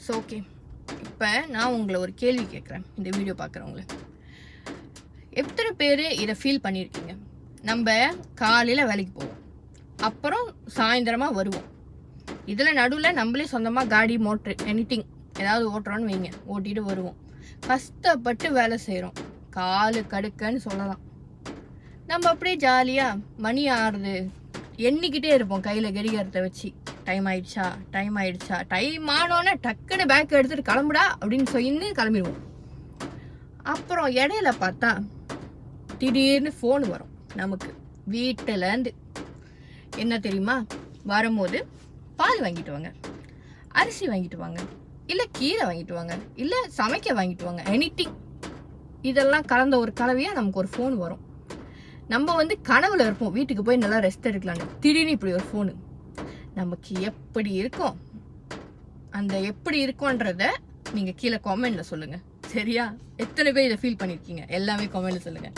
So okay, இப்போ நான் உங்களை ஒரு கேள்வி கேட்குறேன். இந்த வீடியோ பார்க்குறவங்கள, எத்தனை பேர் இதை ஃபீல் பண்ணியிருக்கீங்க? நம்ம காலையில் வேலைக்கு போவோம், அப்புறம் சாயந்தரமாக வருவோம். இதில் நடுவில் நம்மளே சொந்தமாக காடி மோட்ரு எனிதிங் ஏதாவது ஓட்டுறோன்னு வைங்க, ஓட்டிகிட்டு வருவோம். கஷ்டப்பட்டு வேலை செய்கிறோம், காலு கடுக்கன்னு சொல்லலாம். நம்ம அப்படியே ஜாலியாக மணி ஆறுது எண்ணிக்கிட்டே இருப்போம் கையில் கடிகாரத்தை வச்சு. டைம் ஆயிடுச்சா, டைம் ஆயிடுச்சா, டைம் ஆனோன்னே டக்குன்னு பேக் எடுத்துகிட்டு கிளம்புடா அப்படின்னு சொல்லி கிளம்பிடுவோம். அப்புறம் இடையில பார்த்தா திடீர்னு ஃபோன் வரும் நமக்கு வீட்டிலேருந்து. என்ன தெரியுமா? வரும்போது பால் வாங்கிட்டு வாங்க, அரிசி வாங்கிட்டு வாங்க, இல்லை கீரை வாங்கிட்டு வாங்க, இல்லை சமைக்க வாங்கிட்டு வாங்க, எனிதிங். இதெல்லாம் கலந்த ஒரு கலவையாக நமக்கு ஒரு ஃபோன் வரும். நம்ம கனவுல இருப்போம் வீட்டுக்கு போய் நல்லா ரெஸ்ட் எடுக்கலான்னு. திடீர்னு இப்படி ஒரு ஃபோனு நமக்கு எப்படி இருக்கும்? அந்த எப்படி இருக்கும்ன்றத நீங்கள் கீழே கமெண்ட்ல சொல்லுங்கள். சரியா? எத்தனை பேர் இதை ஃபீல் பண்ணியிருக்கீங்க? எல்லாமே கமெண்ட்ல சொல்லுங்கள்.